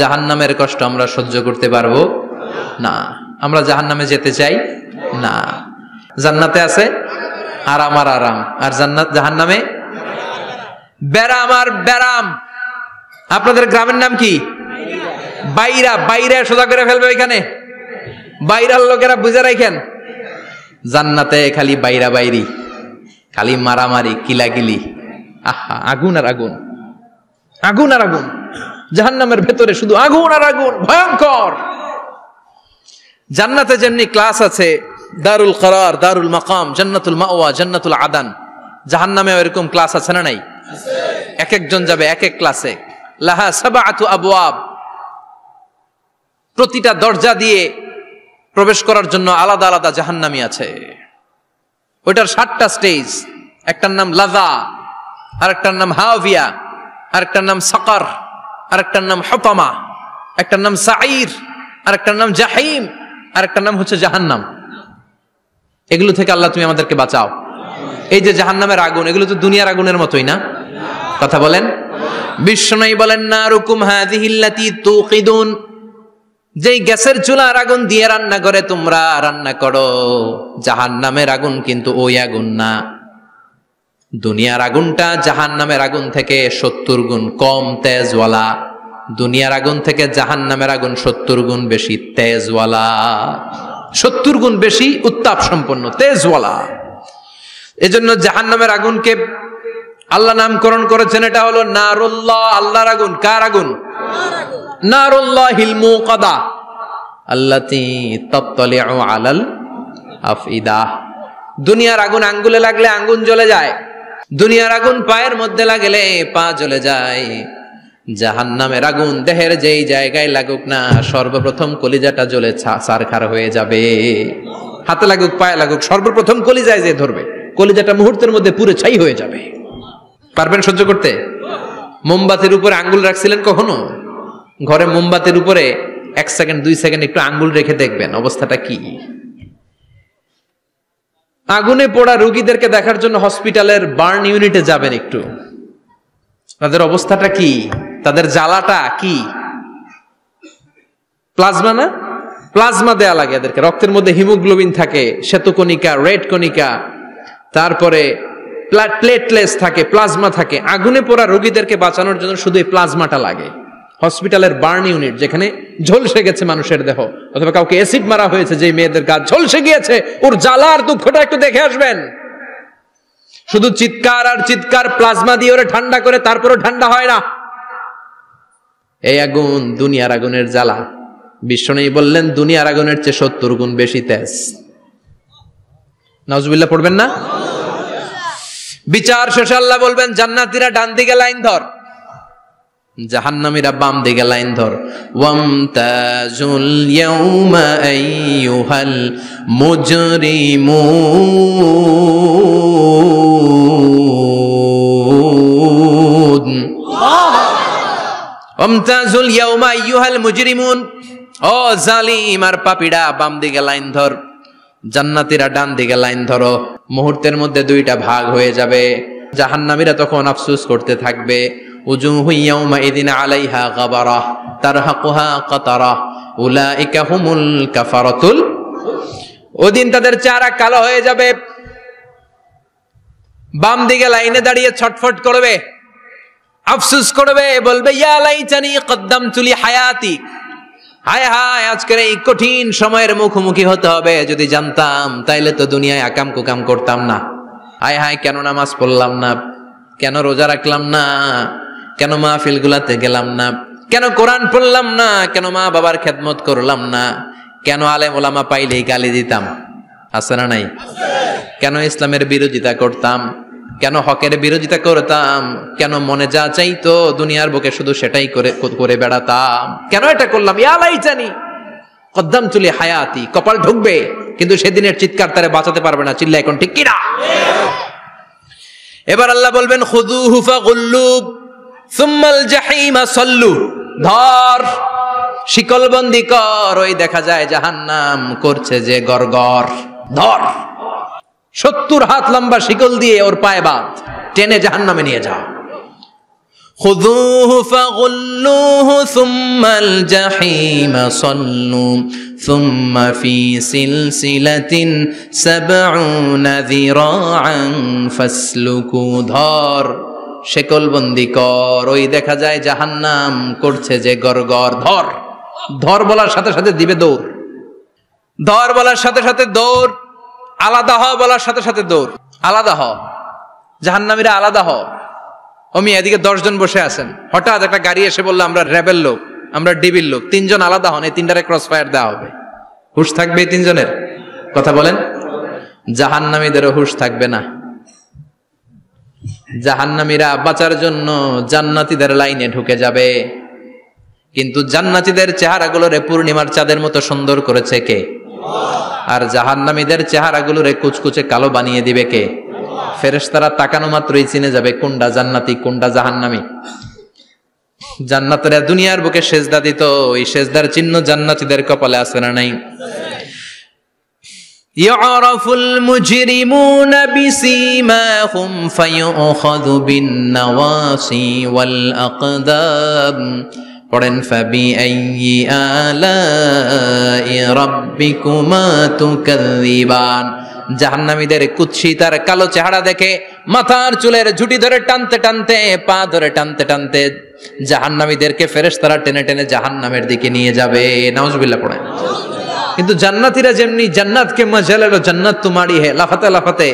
জাহান্নামের কষ্ট আমরা সহ্য করতে পারবো না। আমরা জাহান্নামে যেতে চাই না। জান্নাতে আছে আরাম আর আরাম, আর জাহান্নামে ব্যারাম আর ব্যারাম। আপনাদের গ্রামের নাম কি? বাইরা। বাইরা সোজা করে ফেলবে ওইখানে। বাইরার লোকেরা বুঝে রাখেন, জান্নাতে খালি বাইরা বাইরি, খালি মারামারি, কিলাকিলি। আহা, আগুন আর আগুন, আগুন আর আগুন। জাহান্নামের ভেতরে শুধু আগুন আর আগুন, ভয়ঙ্কর। জান্নাতে যেমনি ক্লাস আছে, দারুল করার, দারুল মাকাম, জান্নাতুল মাওয়া, জান্নাতুল আদান, জাহান্নামে এরকম ক্লাস আছে না নাই? এক একজন যাবে এক এক ক্লাসে। লাহা সাবআতু আবওয়াব, প্রতিটা দরজা দিয়ে প্রবেশ করার জন্য আলাদা আলাদা জাহান্নামী আছে। ওইটার 7টা স্টেজ। একটার নাম লাযা, আরেকটার নাম হাওয়িয়া, আরেকটার নাম সাকার, আরেকটার নাম হুতামা, একটার নাম সাঈর, আরেকটার নাম জাহিম, আরেকটার নাম হচ্ছে জাহান্নাম। এগুলো থেকে আল্লাহ তুমি আমাদেরকে বাঁচাও। এই যে জাহান্নামের আগুন, এগুলো তো দুনিয়ার আগুনের মতোই না? কথা বলেন। বিশ্বনবী বলেন, নারুকুম হাযিহিল্লাতী তুকিদুন, যেই গ্যাসের চুলার আগুন দিয়ে রান্না করে তোমরা রান্না করো, জাহান্নামের আগুন কিন্তু ওই আগুন না। দুনিয়ার আগুনটা জাহান্নামের আগুন থেকে 70 গুণ কম তেজওয়ালা। দুনিয়ার আগুন থেকে জাহান্নামের আগুন 70 গুণ বেশি তেজওয়ালা, 70 গুণ বেশি উত্তাপ সম্পন্ন, তেজওয়ালা। এজন্য জাহান্নামের আগুনকে আল্লাহ নামকরণ করেছেন, এটা হলো নারুল্লাহ, আল্লাহর আগুন। কার আগুন? নারুল্লাহিল মুকাদা আল্লাতী তাত্তালিউ আলাল আফইদা। দুনিয়ার আগুন আঙ্গুলে লাগলে আঙ্গুল জ্বলে যায়, দুনিয়ার আগুন পায়ের মধ্যে লাগলে পা জ্বলে যায়। জাহান্নামের আগুন দেহের যেই জায়গায় লাগুক না, সর্বপ্রথম কলিজাটা জ্বলে ছারখার হয়ে যাবে। হাতে লাগুক, পায়ে লাগুক, সর্বপ্রথম কলিজায় যে ধরবে, কলিজাটা মুহূর্তের মধ্যে পুরো ছাই হয়ে যাবে। পারবেন সহ্য করতে? মোমবাতির উপরে আঙ্গুল রাখছিলেন কখনো? ঘরে মোমবাতির উপরে 1 সেকেন্ড 2 সেকেন্ড একটু আঙ্গুল রেখে দেখবেন অবস্থাটা কি। আগুনে পোড়া রোগীদেরকে দেখার জন্য হসপিটালের বার্ন ইউনিটে যাবেন, একটু তাদের অবস্থাটা কি, তাদের জ্বালাটা কি। প্লাজমা না, প্লাজমা দেয়া লাগে এদেরকে। রক্তের মধ্যে হিমোগ্লোবিন থাকে, শ্বেতকণিকা, রেড কণিকা, তারপরে প্লেটলেটস থাকে, প্লাজমা থাকে। আগুনে পোড়া রোগীদেরকে বাঁচানোর জন্য শুধু এই প্লাজমাটা লাগে। হসপিটালের বার্ন ইউনিট, যেখানে ঝলসে গেছে মানুষের দেহ, অথবা কাউকে অ্যাসিড মারা হয়েছে, যে মেয়েদের গা ঝলসে গিয়েছে, ওর জ্বালার দুঃখটা একটু দেখে আসবেন। শুধু চিৎকার আর চিৎকার, প্লাজমা দিয়ে ওরে ঠান্ডা করে, তারপরও ঠান্ডা হয় না। এই আগুন দুনিয়ার আগুনের জ্বালা। বিশ্বনবী বললেন, দুনিয়ার আগুনের চেয়ে 70 গুণ বেশি তেজ। নাউজুবিল্লাহ পড়বেন না? বিচার শেষে আল্লাহ বলবেন, জান্নাতীরা ডান দিকে লাইন ধর, জাহান্নামীরা বাম দিকে লাইন ধর। ওয়ামতাজুল ইয়াউমা আইয়ুহাল মুজরিমুন, ওয়ামতাজুল ইয়াউমা আইয়ুহাল মুজরিমুন, ও জালিম আর পাপীরা বাম দিকে লাইন ধর, জান্নাতীরা ডান দিকে লাইন ধরো। মুহূর্তের মধ্যে 2টা ভাগ হয়ে যাবে। জাহান্নামীরা তখন আফসোস করতে থাকবে, উজুহু ইয়াউমাইযিন আলাইহা গাবারা তারহাকুহা কাতারা উলাইকা হুমুল কাফারাতুল। ওদিন তাদের চেহারা কালো হয়ে যাবে। বাম দিকে লাইনে দাঁড়িয়ে ছটফট করবে, আফসোস করবে, বলবে, ইয়া লাইতানি কদ্দামতু লি হায়াতি, হায় হায় আজকের এই কঠিন সময়ের মুখোমুখি হতে হবে, যদি জানতাম তাইলে তো দুনিয়ায় আকাম কুকাম করতাম না। হায় হায়, কেন নামাজ পড়লাম না, কেন রোজা রাখলাম না, কেন মাহফিল গুলাতে গেলাম না, কেন কোরআন পড়লাম না, কেন মা বাবার খেদমত করলাম না, কেন আলেম ওলামা পাইলেই গালি দিতাম, আছে না নাই? কেন ইসলামের বিরোধিতা করতাম, কেন হকের বিরোধিতা করতাম, কেন মনে যা চাইতো দুনিয়ার বুকে শুধু সেটাই করে বেড়াতাম, কেন এটা করলাম? ইয়া লাইতানি কদ্দামতু লি হায়াতি। কপাল ঢুকবে, কিন্তু সেদিনের চিৎকার তারে বাঁচাতে পারবে না। চিল্লা এখন ঠিক কিনা? এবার আল্লাহ বলবেন, খুযুহু ফাগুল্লু সুম্মাল জাহিমা সাল্লু, ধর, শিকলবন্দি কর। ওই দেখা যায় জাহান্নাম করছে যে গরগর, ধর, 70 হাত লম্বা শিকল দিয়ে ওর পায়ে বাঁধ, টেনে জাহান্নামে নিয়ে যাও। খুযূহু ফাগুল্লুহু সুম্মাল জাহিমা সাল্লু সুম্মা ফি সিলসিলাতিন 70 যিরাআন ফাসলুকু। ধর, শেকলবন্দি কর, ওই দেখা যায় জাহান্নাম করছে যে গরগর। ধর, ধর বলার সাথে সাথে দিবে দৌড়, ধর বলার সাথে সাথে দৌড়, আলাদা হ বলার সাথে সাথে দৌড়। আলাদা হ, জাহান্নামীরা আলাদা হ। অমি এদিকে 10 জন বসে আছেন, হঠাৎ একটা গাড়ি এসে বললো আমরা র্যাবের লোক, আমরা ডিবির লোক, 3 জন আলাদা হন, এই 3টারে ক্রস ফায়ার দেওয়া হবে। হুশ থাকবে এই 3 জনের? কথা বলেন। জাহান্নামীদেরও হুশ থাকবে না। জাহান্নামীরা বাঁচার জন্য জান্নাতীদের লাইনে ঢুকে যাবে, কিন্তু জান্নাতীদের চেহারাগুলোরে পূর্ণিমার চাঁদের মতো সুন্দর করেছে কে? আর জাহান্নামীদের চেহারাগুলোরে কুচকুচে কালো বানিয়ে দিবে কে? ফেরেশতারা তাকানো মাত্রই চিনে যাবে কোনটা জান্নাতি কোনটা জাহান্নামী। জান্নাতীরা দুনিয়ার বুকে সেজদা দিত, এই সেজদার চিহ্ন জান্নাতীদের কপালে আছে না নাই? ইয়ারাফুল মুজরিমুনা বিসীমাহুম ফায়ুখাযু বিন-নাওয়াসি ওয়াল আকদাম। পড়েন ফাবিআইয়ি আলাই রাব্বিকুমা তুকাযযিবান। জাহান্নামীদের কুৎসিত আর কালো চেহারা দেখে মাথার চুলের ঝুঁটি ধরে টানতে টানতে, পা ধরে টানতে টানতে জাহান্নামীদেরকে ফেরেশতারা টেনে টেনে জাহান্নামের দিকে নিয়ে যাবে। নাউজুবিল্লাহ পড়েন। কিন্তু জান্নাতীরা যেমনি জান্নাতকে মজা লেলো, জান্নাত তোমারই হে, লাফাতে লাফাতে,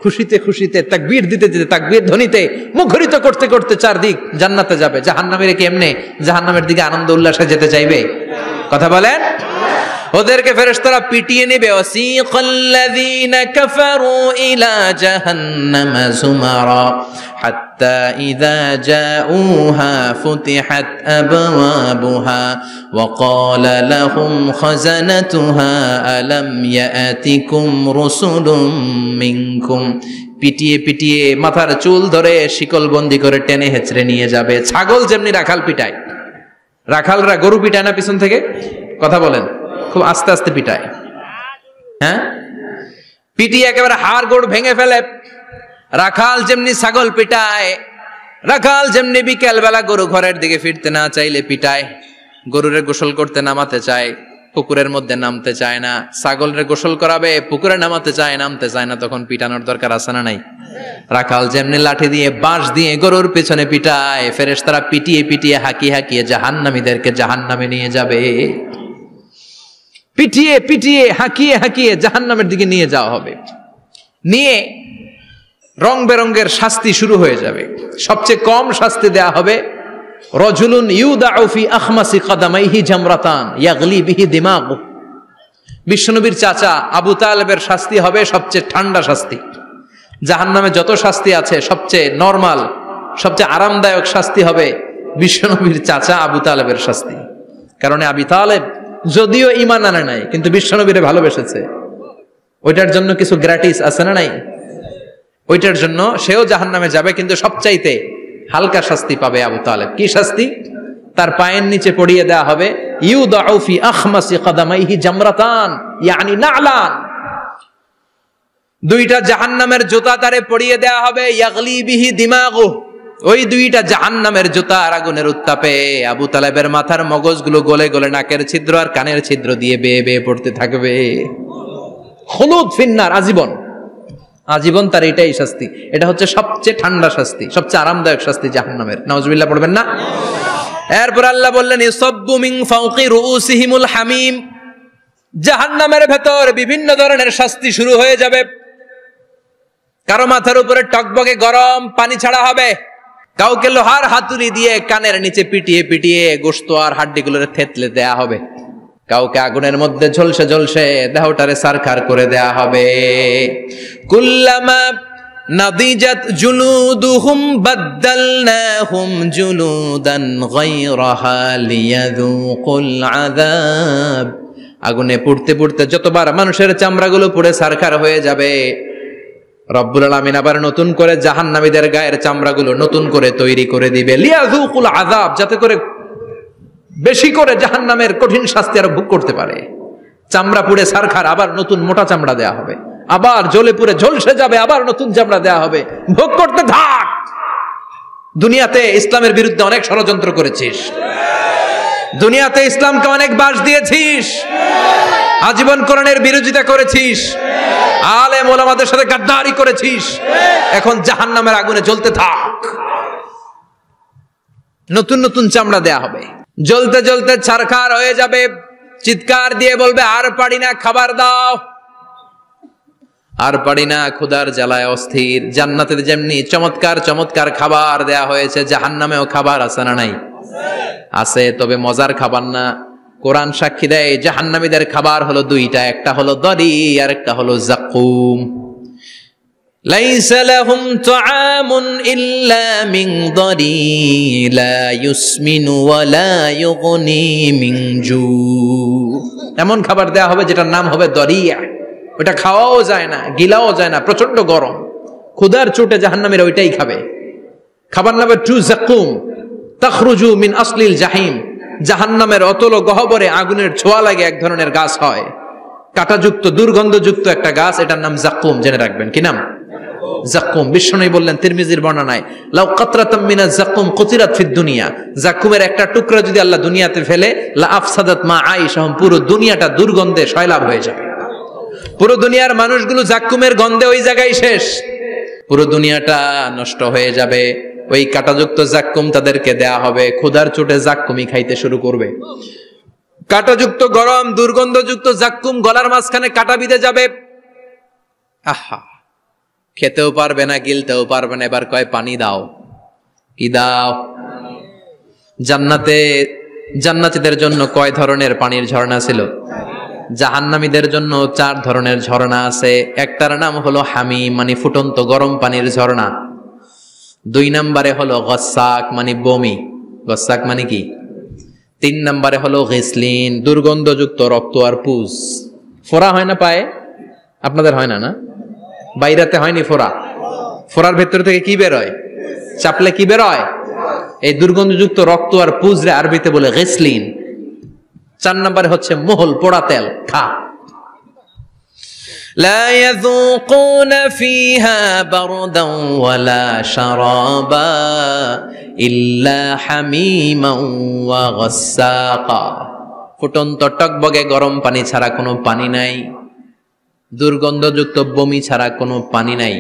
খুশিতে খুশিতে, তাকবীর দিতে দিতে, তাকবীর ধ্বনিতে মুখরিত করতে করতে চারদিক জান্নাতে যাবে। জাহান্নামীরা কি এমনি জাহান্নামের দিকে আনন্দ উল্লাসে যেতে চাইবে? কথা বলেন। ওদেরকে ফেরেশতারা পিটিয়ে নেবে। ওয়াসিকাল্লাযীনা কাফারু ইলা জাহান্নামা যুমারা হাত্তা ইযা জাউহা ফুতিহাত আবওয়াবুহা ওয়া ক্বালা লাহুম খাযানাতুহা আলাম ইয়াতিকুম রাসূলুম মিনকুম। পিটিয়ে পিটিয়ে মাথার চুল ধরে শিকলবন্দি করে টেনে হেঁচড়ে নিয়ে যাবে। ছাগল যেমনি রাখাল পিটায়, রাখালরা গরু পিটায় না পিছন থেকে? কথা বলেন। খুব আস্তে আস্তে পিটায়, হ্যাঁ, পিটিয়ে একেবারে হাড় গোড় ভেঙে ফেলে। রাখাল যেমনি ছাগল পিটায়, রাখাল যেমনি বিকেল বেলা গরু ঘরের দিকে ফিরতে না চাইলে পিটায়, গরুরে গোসল করতে নামাতে চায়, পুকুরের মধ্যে নামতে চায় না, ছাগলের গোসল করাবে, পুকুরে নামাতে চায়, নামতে চায় না, তখন পিটানোর দরকার আছে না নাই? রাখাল যেমনি লাঠি দিয়ে বাঁশ দিয়ে গরুর পেছনে পিটায়, ফেরেশতারা পিটিয়ে পিটিয়ে হাঁকিয়ে হাঁকিয়ে জাহান্নামীদেরকে জাহান্নামে নিয়ে যাবে। পিটিয়ে পিটিয়ে হাঁকিয়ে হাঁকিয়ে জাহান্নামের দিকে নিয়ে যাওয়া হবে। নিয়ে রং বেরঙ্গের শাস্তি শুরু হয়ে যাবে। সবচেয়ে কম শাস্তি দেয়া হবে রজুলুন ইউদাউ ফি আখমাসি কদামাইহি জামরাতান ইয়াগলি বিহি দিমাগু। বিশ্বনবীর চাচা আবু তালেবের শাস্তি হবে সবচেয়ে ঠান্ডা শাস্তি। জাহান্নামে যত শাস্তি আছে সবচেয়ে নরমাল, সবচেয়ে আরামদায়ক শাস্তি হবে বিশ্বনবীর চাচা আবু তালেবের শাস্তি। কারণ আবু তালেব যদিও ঈমান আনে নাই, কিন্তু বিশ্বনবীরে ভালোবেসেছে। ওইটার জন্য কিছু গ্র্যাটিস আছে না নাই? ওইটার জন্য সেও জাহান্নামে যাবে, কিন্তু সবচাইতে হালকা শাস্তি পাবে আবু তালেব। কি শাস্তি? তার পায়ের নিচে পড়িয়ে দেয়া হবে ইউদাউ ফি আখমাসি কদামাইহি জামরাতান ইয়ানি নালান। দুইটা জাহান্নামের জুতা তারে পড়িয়ে দেয়া হবে, ইয়াগলি বিহি দিমাগু। ওই দুইটা জাহান্নামের জুতা আর আগুনের উত্তাপে আবু তালেবের মাথার মগজগুলো গলে গলে নাকের ছিদ্র আর কানের ছিদ্র দিয়ে বেয়ে বেয়ে পড়তে থাকবে। খুলুদ ফিন্নার, আজীবন, আজীবন তার এটাই শাস্তি। এটা হচ্ছে সবচেয়ে ঠান্ডা শাস্তি, সবচেয়ে আরামদায়ক শাস্তি জাহান্নামের। নাউজুবিল্লাহ পড়বেন না? এরপর আল্লাহ বললেন ইসাব্বু মিন ফাওকি রুউসিহিমুল হামিম। জাহান্নামের ভেতর বিভিন্ন ধরনের শাস্তি শুরু হয়ে যাবে। কারো মাথার উপরে টকবকে গরম পানি ছাড়া হবে, কাউকে লোহার হাতুড়ি দিয়ে কানের নিচে পিটিয়ে পিটিয়ে গোশত আর হাড্ডিগুলোরে থেতলে দেয়া হবে, কাউকে আগুনের মধ্যে ঝলসে ঝলসে দেহটারে সারখার করে দেয়া হবে। কুল্লামা নাদিজাত জুলুদুহুম বাদদালনাহুম জুলুদান গায়রাহা লিয়াযুকুল আযাব। আগুনে পুড়তে পুড়তে যতবার মানুষের চামড়াগুলো পুড়ে সারখার হয়ে যাবে, রব্বুল আলামিন আবার নতুন করে জাহান্নামীদের গায়ের চামড়াগুলো নতুন করে তৈরি করে দিবে, লিয়াযুকুল আযাব, যাতে করে বেশি করে জাহান্নামের কঠিন শাস্তি আর ভোগ করতে পারে। চামড়া পুড়ে সারখার, আবার নতুন মোটা চামড়া দেয়া হবে, আবার জ্বলে পুড়ে ঝলসে যাবে, আবার নতুন চামড়া দেয়া হবে, ভোগ করতে থাক। দুনিয়াতে ইসলামের বিরুদ্ধে অনেক ষড়যন্ত্র করেছিস, দুনিয়াতে ইসলামকে অনেক বাস দিয়েছিস, আজীবন কোরআনের বিরোধিতা করেছিস, আলেম ওলামাদের সাথে গাদ্দারি করেছিস, এখন জাহান্নামের আগুনে জ্বলতে থাক। নতুন নতুন চামড়া দেয়া হবে, জ্বলতে জ্বলতে ছারখার হয়ে যাবে, চিৎকার দিয়ে বলবে আর পারি না, খাবার দাও। আর পারি না, ক্ষুধার জ্বালায় অস্থির। জান্নাতে যেমনি চমৎকার চমৎকার খাবার দেয়া হয়েছে, জাহান্নামেও খাবার আছে না নাই? আছে, তবে মজার খাবার না। কোরআন সাক্ষী দেয় জাহান্নামীদের খাবার হলো দুইটা, একটা হলো দরি আর একটা হলো যাকুম। লাইসা লাহুম তুআমুন ইল্লা মিন দরি লা ইউসমিনু ওয়া লা ইউগনি মিন জু। এমন খাবার দেয়া হবে যেটার নাম হবে দরিয়া, ওটা খাওয়াও যায় না, গিলাও যায় না, প্রচন্ড গরম, ক্ষুধার চোটে জাহান্নামীরা ওইটাই খাবে। খাবার নাম টু যাকুম তাখরুজু মিন আসলিল জাহিম। জাহান্নামের অতল গহ্বরে আগুনের ছোঁয়া লাগে এক ধরনের গাছ হয়, কাঁটাযুক্ত দুর্গন্ধযুক্ত একটা গাছ, এটার নাম যাকুম। জেনে রাখবেন, কি নাম? যাকুম। বিশ্বনবী বললেন তিরমিজির বর্ণনায়, লাউ কাতরাতাম মিনাজ যাকুম কুতিরাত ফিদ দুনিয়া। যাকুমের একটা টুকরা যদি আল্লাহ দুনিয়াতে ফেলে, লা আফসাদাত মা আইশাহুম, পুরো দুনিয়াটা দুর্গন্ধে সয়লাব হয়ে যাবে। পুরো দুনিয়ার মানুষগুলো যাকুমের গন্ধে ওই জায়গায় শেষ, পুরো দুনিয়াটা নষ্ট হয়ে যাবে। ওই কাঁটাযুক্ত যাকুম তাদেরকে দেয়া হবে, ক্ষুধার চোটে যাকুমই খাইতে শুরু করবে। কাঁটাযুক্ত গরম দুর্গন্ধযুক্ত যাকুম গলার মাঝখানে কাঁটা বিঁধে যাবে। আহা, খেতেও পারবে না, গিলতেও পারবে না। এবার কয় পানি দাও। কি দাও? জান্নাতে জান্নাতীদের জন্য কয় ধরনের পানির ঝর্ণা ছিল? জাহান্নামীদের জন্য 4 ধরনের ঝর্ণা আছে। একটার নাম হলো হামিম, মানে ফুটন্ত গরম পানির ঝর্ণা। 2 নম্বরে হলো গসাক, মানে বমি। গসাক মানে কি? 3 নম্বরে হলো গিসলিন, দুর্গন্ধযুক্ত রক্ত আর পুজ। ফোড়া হয় না পায়ে? আপনাদের হয় না? না, বাইরাতে হয়নি ফোড়া? ফোড়ার ভেতর থেকে কি বের হয়? চাপলে কি বের হয়? এই দুর্গন্ধযুক্ত রক্ত আর পুজ রে আরবিতে বলে গিসলিন। 4 নম্বরে হচ্ছে মোহল, পোড়া তেল। খা। লা ইয়াযুকুনা ফিহা বারদান ওয়ালা শারাবা ইল্লা হামিমান ওয়া গাসসাকা। ফুটন্ত টকবগে গরম পানি ছাড়া কোনো পানি নাই, দুর্গন্ধযুক্ত বমি ছাড়া কোনো পানি নাই,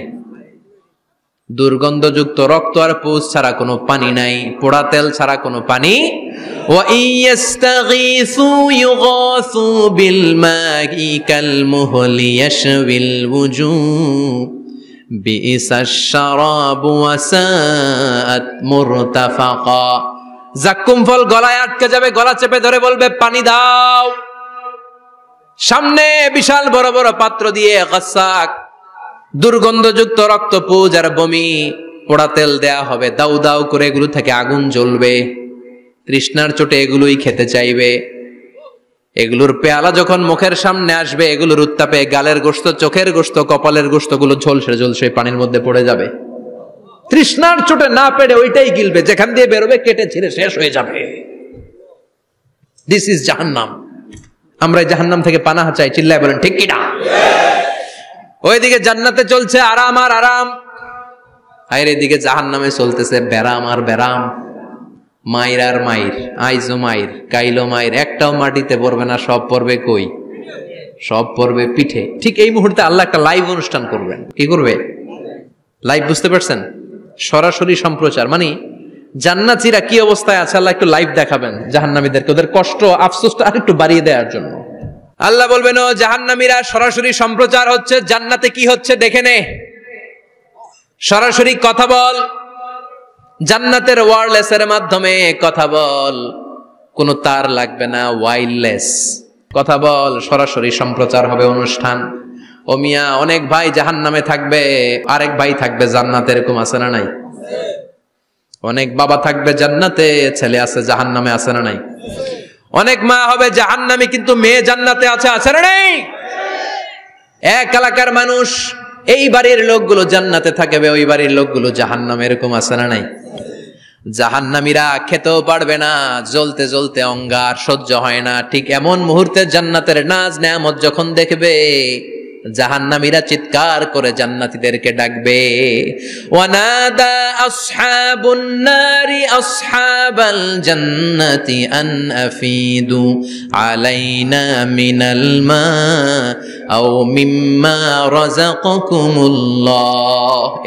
দুর্গন্ধযুক্ত রক্ত আর পুজ ছাড়া কোনো পানি নাই, পোড়া তেল ছাড়া কোনো পানি। ওয়া ইয়াস্তাগীসু ইউগাসু বিল মাই কাল মুহলি ইয়াশবিল ওয়ুজুহ বিইসাশ শারাবু ওয়া সাআত মুরতাফাকা। যাকুম ফল গলায় আটকে যাবে, গলা চেপে ধরে বলবে পানি দাও। সামনে বিশাল বড় বড় পাত্র দিয়ে গাসাক, দুর্গন্ধযুক্ত রক্ত, পুজ আর বমি, পোড়া তেল দেয়া হবে। দাউ দাউ করে এগুলো থেকে আগুন জ্বলবে। তৃষ্ণার চোটে এগুলোই খেতে চাইবে। এগুলোর পেয়ালা যখন মুখের সামনে আসবে, এগুলোর উত্তাপে গালের গোশত, চোখের গোশত, কপালের গোশত গুলো ঝলসে ঝলসে পানির মধ্যে পড়ে যাবে। তৃষ্ণার চোটে না পেরে ওইটাই গিলবে, যেখান দিয়ে বেরোবে কেটে ছিঁড়ে শেষ হয়ে যাবে। দিস ইজ জাহান্নাম। আমরা জাহান্নাম থেকে পানাহা চাই, চিল্লায় বলেন ঠিক কিনা? ওইদিকে জান্নাতে চলছে আরাম আর আরাম, আর এদিকে জাহান্নামে চলতেছে বেরাম আর বেরাম, মাইর আর মাইর, আইজো মাইর, কাইলো মাইর। একটাও মাটিতে পড়বে না, সব পড়বে কই? সব পড়বে পিঠে। ঠিক এই মুহূর্তে আল্লাহ একটা লাইভ অনুষ্ঠান করবেন। কি করবে? লাইভ, বুঝতে পারছেন? সরাসরি সম্প্রচার, মানে জান্নাতীরা কি অবস্থায় আছে আল্লাহ একটু লাইভ দেখাবেন জাহান্নামীদেরকে, ওদের কষ্ট আফসোসটা আর একটু বাড়িয়ে দেওয়ার জন্য। আল্লাহ বলবেন, ও জাহান্নামীরা, সরাসরি সম্প্রচার হচ্ছে, জান্নাতে কি হচ্ছে দেখে নে, সরাসরি কথা বল, জান্নাতের ওয়্যারলেসের মাধ্যমে কথা বল, কোনো তার লাগবে না, ওয়্যারলেস কথা বল, সরাসরি সম্প্রচার হবে অনুষ্ঠান। ও মিয়া, অনেক ভাই জাহান্নামে থাকবে, আরেক ভাই থাকবে জান্নাতে, এরকম আছে না নাই? অনেক বাবা থাকবে জান্নাতে, ছেলে আছে জাহান্নামে, আছে না নাই? অনেক মা হবে জাহান্নামী, কিন্তু মেয়ে জান্নাতে আছে, আছে না নাই? এক এলাকার মানুষ, এই বাড়ির লোকগুলো জান্নাতে থাকবে, ওই বাড়ির লোকগুলো জাহান্নামে, এরকম আছে না নাই? জাহান্নামীরা খেতেও পারবে না, জ্বলতে জ্বলতে অঙ্গার সহ্য হয় না। ঠিক এমন মুহূর্তে জান্নাতের নাজ নেয়ামত যখন দেখবে, জাহান্নামীরা চিৎকার করে জান্নাতীদেরকে ডাকবে, ওয়ানাদা আসহাবুন নারি আসহাবাল জান্নাতি আন আফিদু আলাইনা মিনাল মা আও মিম্মা রাযাকাকুমুল্লাহ।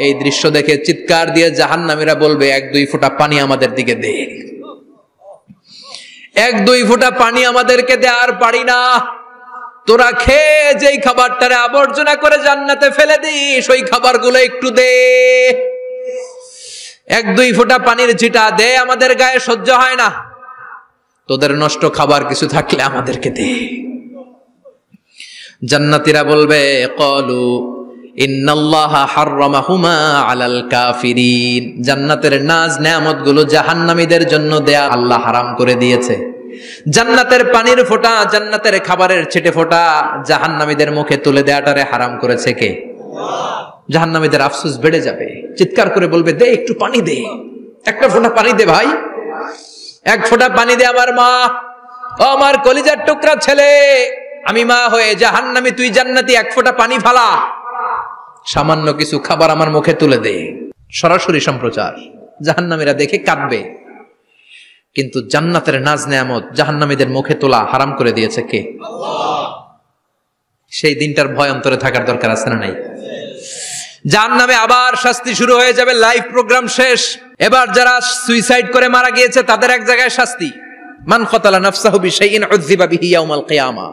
এই দৃশ্য দেখে চিৎকার দিয়ে জাহান্নামীরা বলবে, 1-2 ফোঁটা পানি আমাদের দিকে দে, 1-2 ফোঁটা পানি আমাদেরকে দে, আর পারি না। তোরা খেয়ে যেই খাবারটারে আবর্জনা করে জান্নাতে ফেলে দিস, ওই খাবারগুলো একটু দে, 1-2 ফোঁটা পানির ছিটা দে, আমাদের গায়ে সহ্য হয় না। তোদের নষ্ট খাবার কিছু থাকলে আমাদেরকে দে। জান্নাতীরা বলবে, ক্বালু ইন্নাল্লাহা হাররামাহুমা আলাল কাফিরিন। জান্নাতের নাজ নেয়ামতগুলো জাহান্নামীদের জন্য দেয়া আল্লাহ হারাম করে দিয়েছে। জান্নাতের পানির ফোঁটা, জান্নাতের খাবারের ছিটে ফোঁটা জাহান্নামীদের মুখে তুলে দেয়াটারে হারাম করেছে কে? জাহান্নামীদের আফসোস বেড়ে যাবে, চিৎকার করে বলবে, দে একটু পানি দে, 1 ফোঁটা পানি দে ভাই, 1 ফোঁটা পানি দে আমার মা, ও আমার কলিজার টুকরা ছেলে, আমি মা হয়ে জাহান্নামী, তুই জান্নাতি, 1 ফোঁটা পানি ফালা, সামান্য কিছু খাবার আমার মুখে তুলে দে। সরাসরি সম্প্রচার, জাহান্নামীরা দেখে কাঁদবে। কিন্তু জান্নাতের নাজ নেয়ামত জাহান্নামীদের মুখে তোলা হারাম করে দিয়েছে কে? আল্লাহ। সেই দিনটার ভয় অন্তরে থাকার দরকার আছে না নাই? জাহান্নামে আবার শাস্তি শুরু হয়ে যাবে, লাইভ প্রোগ্রাম শেষ। এবার যারা সুইসাইড করে মারা গিয়েছে তাদের এক জায়গায় শাস্তি। মান কতালা নাফসাহু বিশাইইন উযযিবা বিহি ইয়াউমাল কিয়ামা।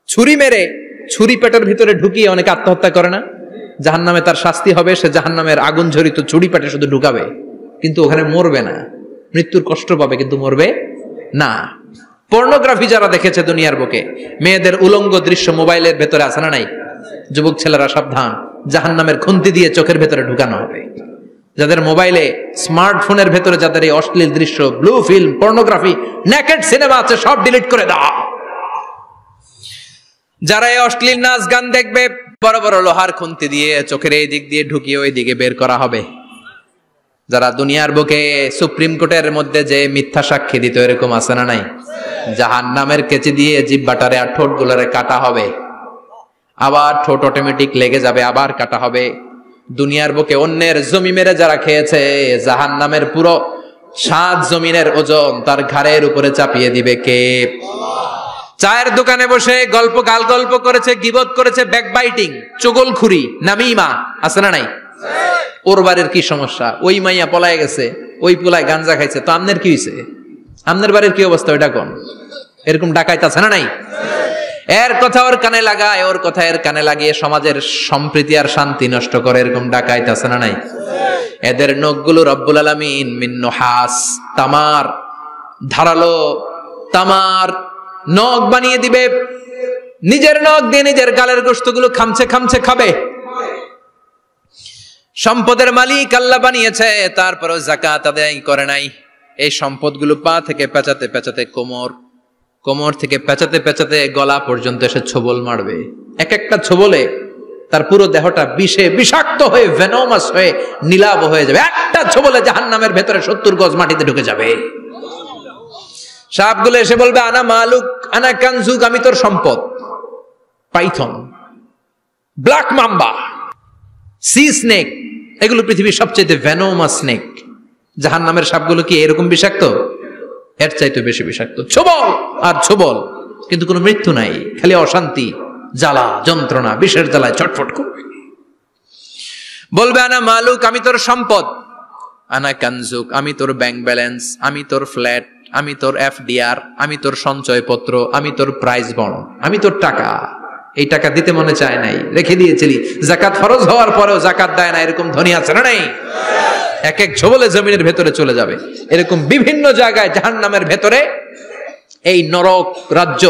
ছুরি মেরে, ছুরি পেটের ভিতরে ঢুকিয়ে অনেকে আত্মহত্যা করে না? জাহান্নামে তার শাস্তি হবে, সে জাহান্নামের আগুন ঝরিত ছুরি পেটে শুধু ঢুকাবে, কিন্তু ওখানে মরবে না, মৃত্যুর কষ্ট পাবে কিন্তু মরবে না। পর্নোগ্রাফি যারা দেখেছে দুনিয়ার বুকে, মেয়েদের উলঙ্গ দৃশ্য মোবাইলের ভেতরে আছে না নাই? যুবক ছেলেরা সাবধান, জাহান্নামের খুন্তি দিয়ে চোখের ভেতরে ঢুকানো হবে। যাদের মোবাইলে, স্মার্টফোনের ভেতরে যাদের এই অশ্লীল দৃশ্য, blue film, pornography, naked cinema আছে, সব ডিলিট করে দাও। যারা এই অশ্লীল নাচ গান দেখবে, বড় বড় লোহার খুন্তি দিয়ে চোখের এই দিক দিয়ে ঢুকিয়ে ওই দিকে বের করা হবে। যারা দুনিয়ার বুকে সুপ্রিম কোর্টের মধ্যে যে মিথ্যা সাক্ষী দিত, এরকম আছে না নাই? জাহান্নামের কেচি দিয়ে জিহ্বাটারে আর ঠোঁট গুলারে কাটা হবে, আবার ঠোঁট অটোমেটিক লেগে যাবে, আবার কাটা হবে। দুনিয়ার বুকে অন্যের জমি মেরে যারা খেয়েছে, জাহান্নামের পুরো 7 জমিনের ওজন তার ঘাড়ের উপরে চাপিয়ে দিবে কে? চায়ের দোকানে বসে গল্প, গাল গল্প করেছে, গীবত করেছে, ব্যাকবাইটিং, চুগলখুরি, নামিমা, আছে না নাই? ওর বাড়ির কি সমস্যা, ওই মাইয়া পলায় গেছে, ওই পোলায় গাঞ্জা খাইছে, তো আমনের কি হয়েছে? আমনের বাড়ির কি অবস্থা, ওইটা কোন? এরকম ডাকাইত আছে না নাই? এর কথা ওর কানে লাগায়, ওর কথা এর কানে লাগিয়ে সমাজের সম্প্রীতি আর শান্তি নষ্ট করে, এরকম ডাকাইত আছে না নাই? এদের নখগুলো রব্বুল আলামিন মিন নুহাস, তামার, ধারালো তামার নখ বানিয়ে দিবে। নিজের নখ দিয়ে নিজের গালের গোশতগুলো খামছে খামছে খাবে। সম্পদের মালিক আল্লাহ বানিয়েছে, তারপরেও যাকাত আদায় করে নাই। এই সম্পদগুলো পা থেকে পেঁচাতে পেঁচাতে কোমর, কোমর থেকে পেঁচাতে পেঁচাতে গলা পর্যন্ত এসে ছোবল মারবে। এক একটা ছোবলে তার পুরো দেহটা বিষে বিষাক্ত হয়ে, ভেনোমাস হয়ে, নীলাভ হয়ে যাবে। একটা ছোবলে জাহান্নামের ভেতরে 70 গজ মাটিতে ঢুকে যাবে। সাপগুলো এসে বলবে, আনা মালুক, আনা কানজুক, আমি তোর সম্পদ। Python, black mamba, C snake, এগুলো পৃথিবীর সবচেয়ে ভেনোমাস স্নেক। জাহান্নামের সাপগুলো কি এরকম বিষাক্ত? এর চাইতে বেশি বিষাক্ত। ছোবল আর ছোবল, কিন্তু কোনো মৃত্যু নাই, খালি অশান্তি, জ্বালা যন্ত্রণা, বিষের জ্বালায় ছটফট করবে। বলবে, আনা মালুক, আমি তোর সম্পদ। আনা কানজুক, আমি তোর ব্যাংক ব্যালেন্স, আমি তোর ফ্ল্যাট, আমি তোর এফডিআর, আমি তোর সঞ্চয়পত্র, আমি তোর প্রাইজ বন্ড, আমি তোর টাকা। এই টাকা দিতে মনে চায় নাই, রেখে দিয়েছিলি। যাকাত ফরজ হওয়ার পরেও যাকাত দেয় না, এরকম ধনী আছে না নাই? এক এক ছোবলে জমিনের ভেতরে চলে যাবে। এরকম বিভিন্ন জায়গায় জাহান্নামের ভেতরে এই নরক রাজ্য,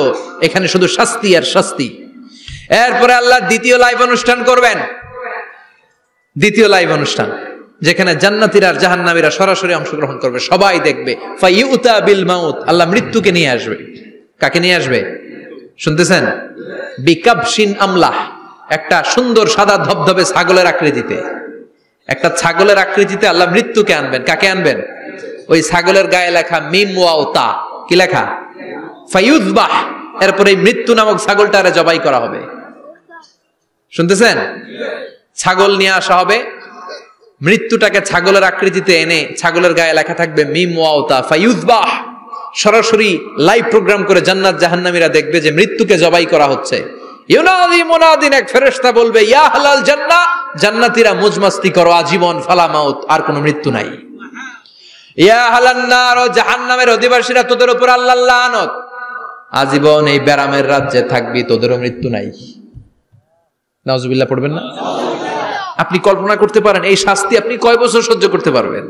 এখানে শুধু শাস্তি আর শাস্তি। এরপরে আল্লাহ দ্বিতীয় লাইভ অনুষ্ঠান করবেন, দ্বিতীয় লাইভ অনুষ্ঠান, যেখানে জান্নাতীরা আর জাহান্নামীরা সরাসরি অংশগ্রহণ করবে, সবাই দেখবে। ফাইউতা বিল মাউত, আল্লাহ মৃত্যুকে নিয়ে আসবে। কাকে নিয়ে আসবে শুনতেছেন? বিকাবশিন আমলাহ, একটা সুন্দর সাদা ধবধবে ছাগলের আকৃতিতে, একটা ছাগলের আকৃতিতে আল্লাহ মৃত্যুকে আনবেন। কাকে আনবেন? ওই ছাগলের গায়ে লেখা মিম ওয়াও তা, কি লেখা? ফাইউযবাহ। এরপরে এই মৃত্যু নামক ছাগলটারে জবাই করা হবে। শুনতেছেন? ছাগল নিয়ে আসা হবে, মৃত্যুটাকে ছাগলের আকৃতিতে এনে ছাগলের গায়ে লেখা থাকবে মিম ওয়াউতা ফায়ুযবাহ। সরাসরি লাইভ প্রোগ্রাম করে জান্নাত জাহান্নামীরা দেখবে যে মৃত্যুকে জবাই করা হচ্ছে। ইউনাদি মুনাদিন, এক ফেরেশতা বলবে ইয়া আহলাল জান্নাহ, জান্নাতীরা মুজমাস্তি করো আজীবন, ফালা মাউত, আর কোনো মৃত্যু নাই। ইয়া আহলান নার, জাহান্নামের অধিবাসীরা তোদের উপর আল্লাহর লানত, আজীবন এই ব্যারামের রাজ্যে থাকবি, তোদেরও মৃত্যু নাই। নাউজুবিল্লাহ পড়বেন না? আপনি কল্পনা করতে পারেন এই শাস্তি আপনি কয় বছর সহ্য করতে পারবেন?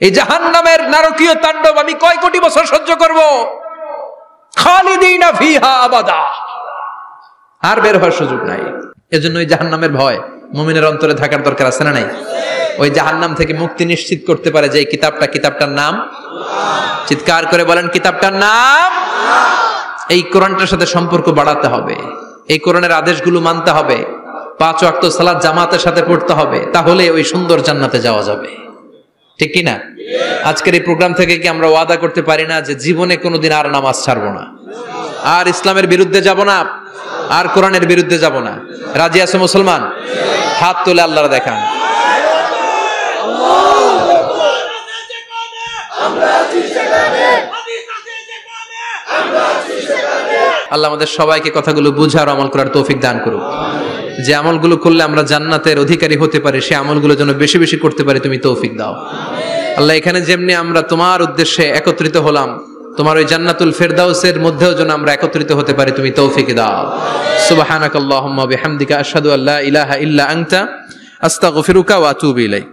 এই জাহান্নামের নারকীয় তাণ্ডব আমি কয় কোটি বছর সহ্য করব? খালিদিনা ফিহা আবাদা, আর বের হওয়ার সুযোগ নাই। এজন্য ওই জাহান্নামের ভয় মুমিনের অন্তরে থাকার দরকার আছে না নাই? ওই জাহান্নাম থেকে মুক্তি নিশ্চিত করতে পারে যে কিতাবটার নাম, চিৎকার করে বলেন কিতাবটার নাম। এই কোরআনটার সাথে সম্পর্ক বাড়াতে হবে, এই কোরআনের আদেশগুলো মানতে হবে, 5 ওয়াক্ত সালাত জামাতের সাথে পড়তে হবে, তাহলে ওই সুন্দর জান্নাতে যাওয়া যাবে। ঠিক কি না? আজকের এই প্রোগ্রাম থেকে কি আমরা ওয়াদা করতে পারি না যে জীবনে কোনোদিন আর নামাজ ছাড়বো না, আর ইসলামের বিরুদ্ধে যাব না, আর কোরআনের বিরুদ্ধে যাব না? রাজি আছে মুসলমান? হাত তুলে আল্লাহর দেখান। আল্লাহ আমাদের সবাইকে কথাগুলো বুঝার আমল করার তৌফিক দান করুক। যে আমলগুলো করলে আমরা জান্নাতের অধিকারী হতে পারি, সে আমলগুলো যেন বেশি বেশি করতে পারি, তুমি তৌফিক দাও আল্লাহ। এখানে যেমনি আমরা তোমার উদ্দেশ্যে একত্রিত হলাম, তোমার ওই জান্নাতুল ফেরদাউসের মধ্যেও যেন আমরা একত্রিত হতে পারি, তুমি তৌফিক দাও। সুবহানাকাল্লাহুম্মা বিহামদিকা আশহাদু আল্লা ইলাহা ইল্লা আনতা আস্তাগফিরুকা ওয়া আতুবু ইলাইক।